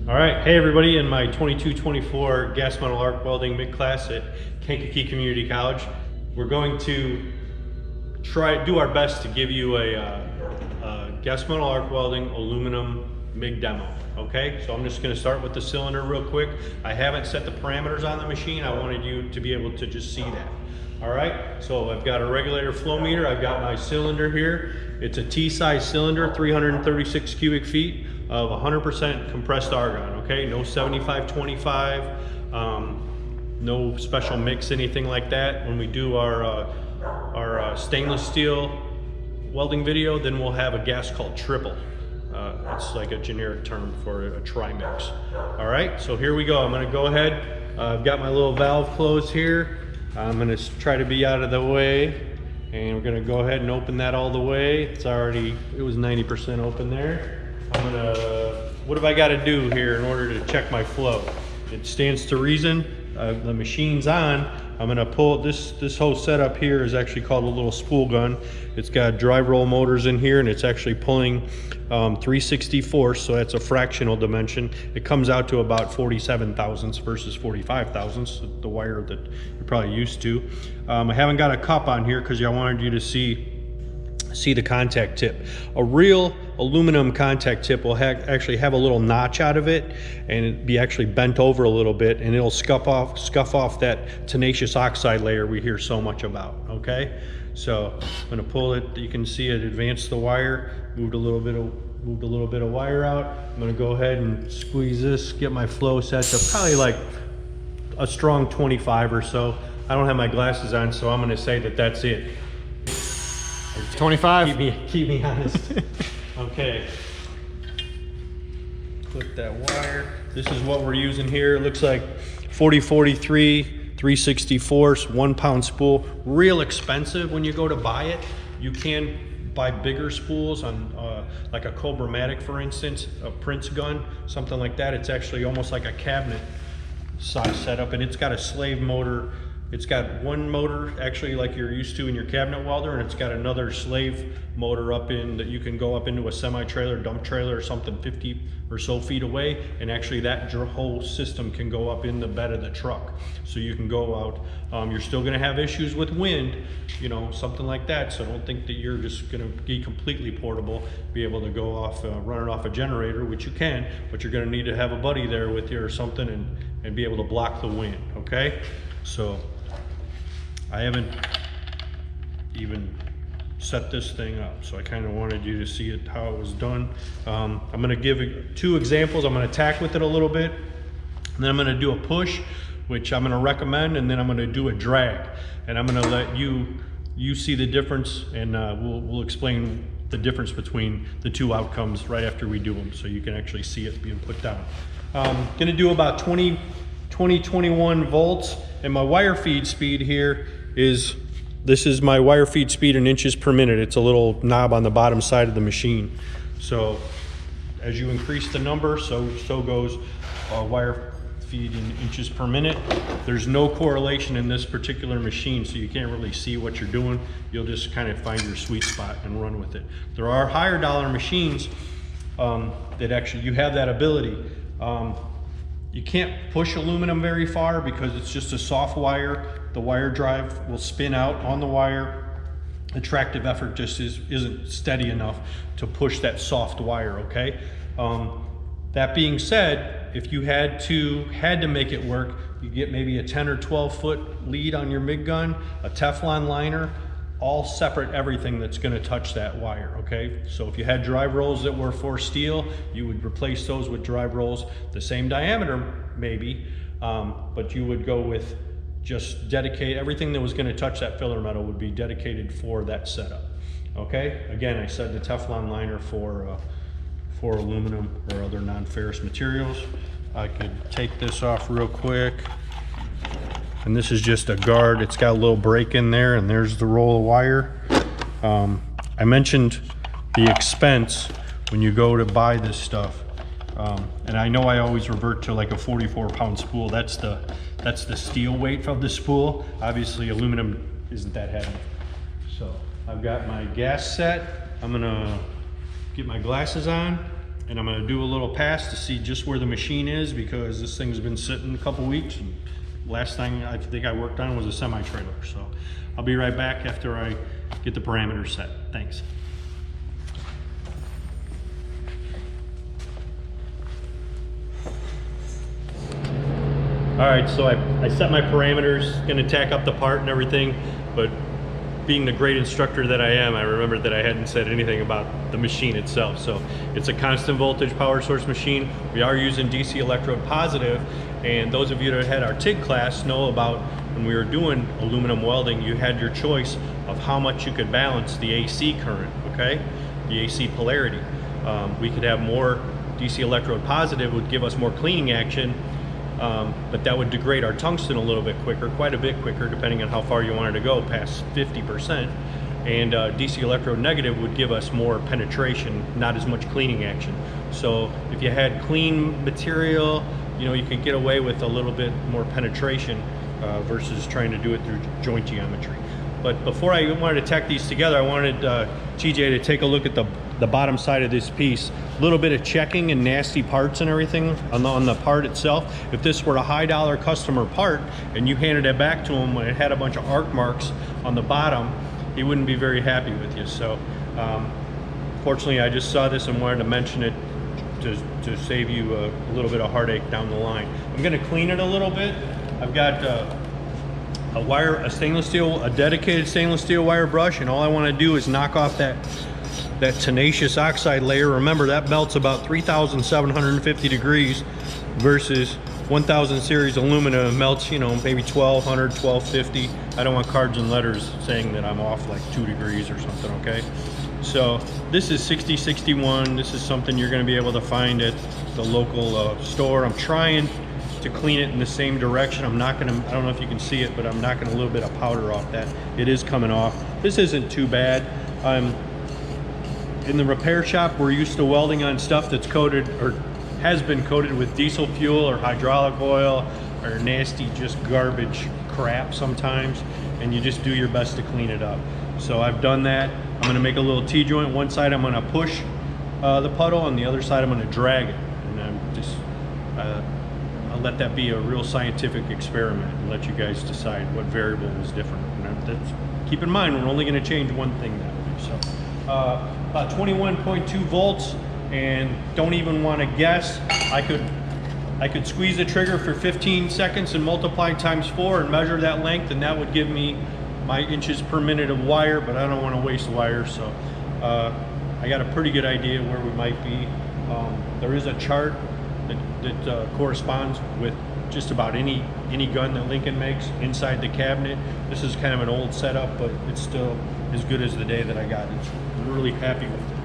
All right, hey everybody, in my 22-24 gas metal arc welding MIG class at Kankakee Community College, we're going to do our best to give you a gas metal arc welding aluminum MIG demo. Okay, so I'm just going to start with the cylinder real quick. I haven't set the parameters on the machine. I wanted you to be able to just see that. All right, so I've got a regulator flow meter. I've got my cylinder here. It's a T-size cylinder, 336 cubic feet of 100% compressed argon. Okay, no 75-25, no special mix, anything like that. When we do our stainless steel welding video, then we'll have a gas called triple. It's like a generic term for a trimix. All right, so here we go. I'm going to go ahead. I've got my little valve closed here. I'm going to try to be out of the way, and we're going to go ahead and open that all the way. It was 90% open there. What have I got to do here in order to check my flow? It stands to reason. The machine's on. I'm going to pull this whole setup here is actually called a little spool gun. It's got drive roll motors in here, and it's actually pulling 3/64, so that's a fractional dimension. It comes out to about 47 thousandths versus 45 thousandths, the wire that you're probably used to. I haven't got a cup on here because I wanted you to see the contact tip. A real aluminum contact tip will actually have a little notch out of it, and it be actually bent over a little bit, and it'll scuff off that tenacious oxide layer we hear so much about. Okay, so I'm going to pull it. You can see it advanced the wire, moved a little bit of wire out. I'm going to go ahead and squeeze this, get my flow set to probably like a strong 25 or so. I don't have my glasses on, so I'm going to say that that's it. 25? Keep me honest. Okay. Clip that wire. This is what we're using here. It looks like 4043, 3/64, 1 pound spool. Real expensive when you go to buy it. You can buy bigger spools on like a Cobra-matic, for instance, a Prince gun, something like that. It's actually almost like a cabinet size setup, and it's got a slave motor. It's got one motor actually like you're used to in your cabinet welder, and it's got another slave motor up in that you can go up into a semi-trailer, dump trailer or something 50 or so feet away, and actually that whole system can go up in the bed of the truck. So you can go out. You're still gonna have issues with wind, you know, something like that, so don't think that you're just gonna be completely portable, be able to go off, run it off a generator, which you can, but you're gonna need to have a buddy there with you or something and be able to block the wind, okay? So I haven't even set this thing up, so I kind of wanted you to see it, how it was done. I'm going to give 2 examples. I'm going to tack with it a little bit, and then I'm going to do a push, which I'm going to recommend, and then I'm going to do a drag, and I'm going to let you see the difference, and we'll explain the difference between the 2 outcomes right after we do them, so you can actually see it being put down. Going to do about 21 volts, and my wire feed speed here this is my wire feed speed in inches per minute. It's a little knob on the bottom side of the machine. So as you increase the number, so goes wire feed in inches per minute. There's no correlation in this particular machine, so you can't really see what you're doing. You'll just kind of find your sweet spot and run with it. There are higher dollar machines that actually you have that ability. You can't push aluminum very far because it's just a soft wire. The wire drive will spin out on the wire. The tractive effort just isn't steady enough to push that soft wire, okay? That being said, if you had to make it work, you get maybe a 10 or 12 foot lead on your MIG gun, a Teflon liner, all separate everything that's going to touch that wire, okay? So if you had drive rolls that were for steel, you would replace those with drive rolls the same diameter maybe, but you would go with just dedicate everything that was going to touch that filler metal would be dedicated for that setup, okay? Again, I said the Teflon liner for aluminum or other non-ferrous materials. I could take this off real quick. And this is just a guard. It's got a little break in there, and there's the roll of wire. I mentioned the expense when you go to buy this stuff. And I know I always revert to like a 44 pound spool. That's the steel weight of the spool. Obviously aluminum isn't that heavy. So I've got my gas set. I'm gonna get my glasses on. and I'm gonna do a little pass to see just where the machine is, because this thing's been sitting a couple weeks, and last thing I think I worked on was a semi-trailer. So I'll be right back after I get the parameters set. Thanks. All right, so I set my parameters, gonna tack up the part and everything, but being the great instructor that I am, I remembered that I hadn't said anything about the machine itself. So it's a constant voltage power source machine. We are using DC electrode positive, and those of you that had our TIG class know about when we were doing aluminum welding, you had your choice of how much you could balance the AC current, okay? The AC polarity. We could have more DC electrode positive, would give us more cleaning action, but that would degrade our tungsten a little bit quicker, quite a bit quicker, depending on how far you wanted to go, past 50%. And DC electrode negative would give us more penetration, not as much cleaning action. So if you had clean material, you know, you can get away with a little bit more penetration versus trying to do it through joint geometry. But before I wanted to tack these together, I wanted TJ to take a look at the bottom side of this piece. A little bit of checking and nasty parts and everything on the part itself. If this were a high dollar customer part and you handed it back to him when it had a bunch of arc marks on the bottom, he wouldn't be very happy with you. So fortunately, I just saw this and wanted to mention it to save you a little bit of heartache down the line. I'm gonna clean it a little bit. I've got a stainless steel, a dedicated stainless steel wire brush, and all I want to do is knock off that tenacious oxide layer. Remember, that melts about 3,750 degrees versus 1000 series aluminum melts, you know, maybe 1200, 1250. I don't want cards and letters saying that I'm off like 2 degrees or something, okay? So this is 6061. This is something you're going to be able to find at the local store. I'm trying to clean it in the same direction. I'm not gonna, I don't know if you can see it, but I'm knocking a little bit of powder off that. It is coming off. This isn't too bad. In the repair shop, we're used to welding on stuff that's coated or has been coated with diesel fuel or hydraulic oil or nasty just garbage crap sometimes, and you just do your best to clean it up. So I've done that. I'm gonna make a little T-joint. One side I'm gonna push the puddle, on the other side I'm gonna drag it. And I'm just, I'll let that be a real scientific experiment and let you guys decide what variable is different. And keep in mind, we're only going to change one thing that way. So about 21.2 volts, and don't even want to guess. I could squeeze the trigger for 15 seconds and multiply times 4 and measure that length, and that would give me my inches per minute of wire, but I don't want to waste wire, so I got a pretty good idea where we might be. There is a chart that corresponds with just about any gun that Lincoln makes inside the cabinet. This is kind of an old setup, but it's still as good as the day that I got it. I'm really happy with it.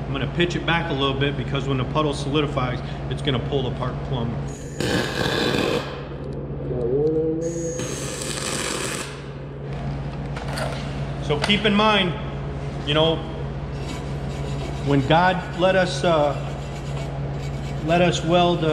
I'm going to pitch it back a little bit because when the puddle solidifies, it's going to pull the part plumb. So keep in mind, you know, when God let us weld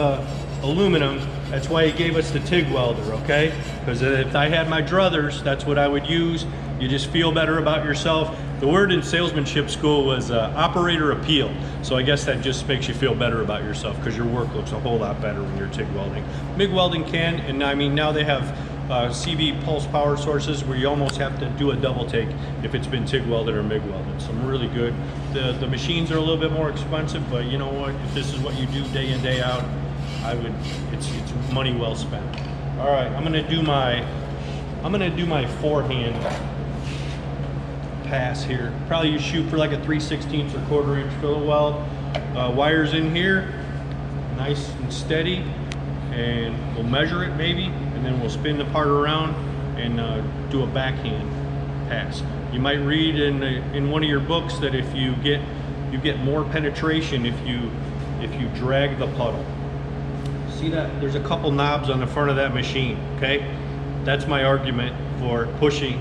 aluminum, that's why he gave us the TIG welder, okay? Because if I had my druthers, that's what I would use. You just feel better about yourself. The word in salesmanship school was operator appeal. So I guess that just makes you feel better about yourself because your work looks a whole lot better when you're TIG welding. MIG welding can, and I mean, now they have CV pulse power sources where you almost have to do a double take if it's been TIG welded or MIG welded. Some really good. The machines are a little bit more expensive, but you know what? If this is what you do day in, day out, it's money well spent. All right, I'm gonna do my forehand pass here. Probably you shoot for like a 3/16 or 1/4 inch filler weld. Wires in here, nice and steady, and we'll measure it maybe, and then we'll spin the part around and do a backhand pass. You might read in one of your books that if you get more penetration if you drag the puddle. See that there's a couple knobs on the front of that machine, okay? That's my argument for pushing.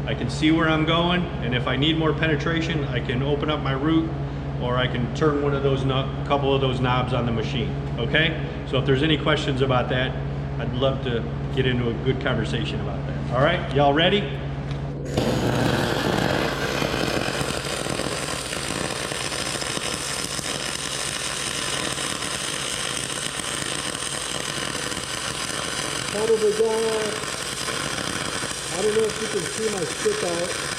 I can see where I'm going, and if I need more penetration, I can open up my root, or I can turn one of those couple of those knobs on the machine, okay? So if there's any questions about that, I'd love to get into a good conversation about that. All right, y'all ready? probably go, I don't know if you can see my stick out.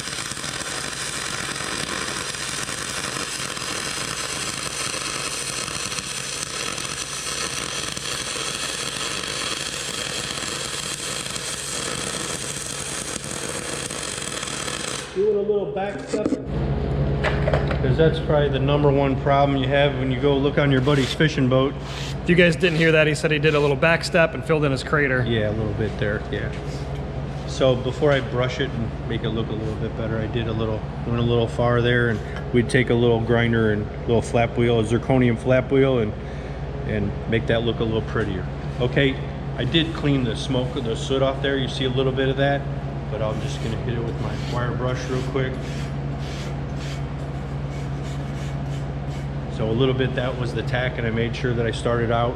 Doing a little back step, because that's probably the #1 problem you have when you go look on your buddy's fishing boat. If you guys didn't hear that, he said he did a little back step and filled in his crater. Yeah, a little bit there, yeah. So before I brush it and make it look a little bit better, I did went a little far there, and we'd take a little grinder and a little flap wheel, a zirconium flap wheel, and make that look a little prettier. Okay, I did clean the smoke, the soot off there. You see a little bit of that, but I'm just gonna hit it with my wire brush real quick. So a little bit, that was the tack, and I made sure that I started out.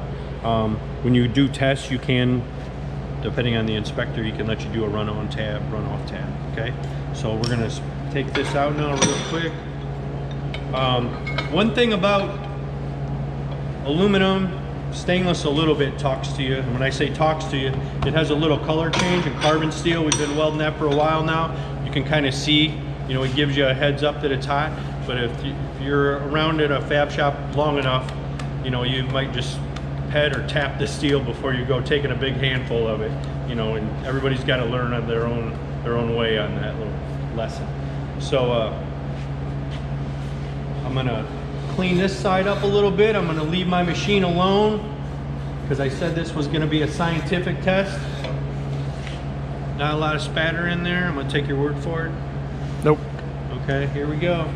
When you do tests, you can, depending on the inspector, you can let you do a run-on tab, run-off tab, okay? So we're gonna take this out now real quick. One thing about aluminum, stainless a little bit talks to you. And when I say talks to you, it has a little color change in carbon steel. We've been welding that for a while now. You can kind of see, you know, it gives you a heads up that it's hot. But if you're around at a fab shop long enough, you know, you might just pet or tap the steel before you go taking a big handful of it, you know, and everybody's got to learn on their own way on that little lesson. So I'm gonna clean this side up a little bit. I'm gonna leave my machine alone because I said this was gonna be a scientific test. Not a lot of spatter in there. I'm gonna take your word for it. Nope. Okay, here we go.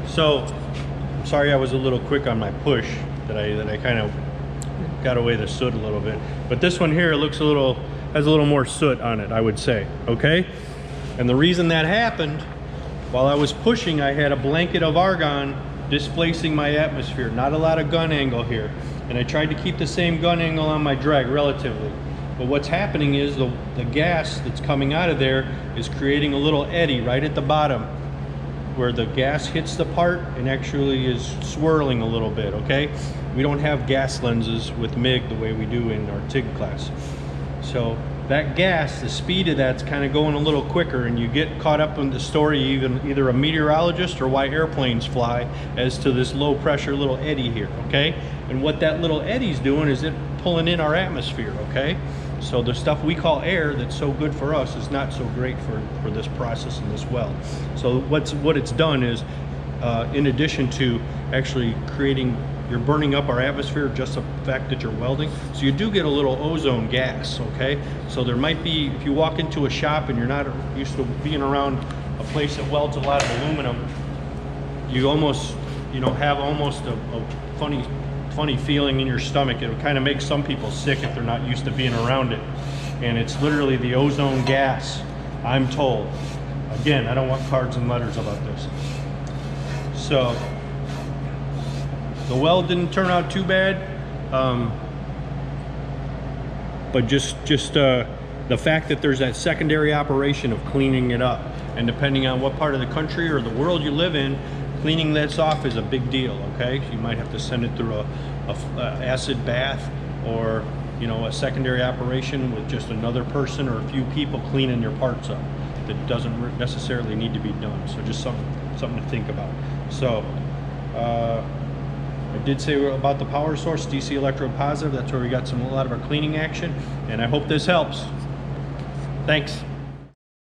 So, I'm sorry I was a little quick on my push, that I kind of got away the soot a little bit. But this one here looks has a little more soot on it, I would say, okay? And the reason that happened, while I was pushing, I had a blanket of argon displacing my atmosphere. Not a lot of gun angle here. And I tried to keep the same gun angle on my drag relatively. But what's happening is the gas that's coming out of there is creating a little eddy right at the bottom, where the gas hits the part and actually is swirling a little bit, okay? We don't have gas lenses with MIG the way we do in our TIG class. So that gas, the speed of that's kind of going a little quicker, and you get caught up in the story, even either a meteorologist or why airplanes fly, as to this low pressure little eddy here, okay? And what that little eddy's doing is it pulling in our atmosphere, okay? So the stuff we call air that's so good for us is not so great for this process and this weld. So what it's done is, in addition to actually creating, you're burning up our atmosphere, just the fact that you're welding. So you do get a little ozone gas, okay? So there might be, if you walk into a shop and you're not used to being around a place that welds a lot of aluminum, you almost, you know, have almost a funny feeling in your stomach. It would kind of make some people sick if they're not used to being around it. And it's literally the ozone gas, I'm told. Again, I don't want cards and letters about this. So the weld didn't turn out too bad, but just the fact that there's that secondary operation of cleaning it up, and depending on what part of the country or the world you live in, cleaning this off is a big deal, okay? You might have to send it through a acid bath, or, you know, a secondary operation with just another person or a few people cleaning your parts up. That doesn't necessarily need to be done. So just something to think about. So I did say about the power source, DC electrode positive. That's where we got a lot of our cleaning action, and I hope this helps. Thanks.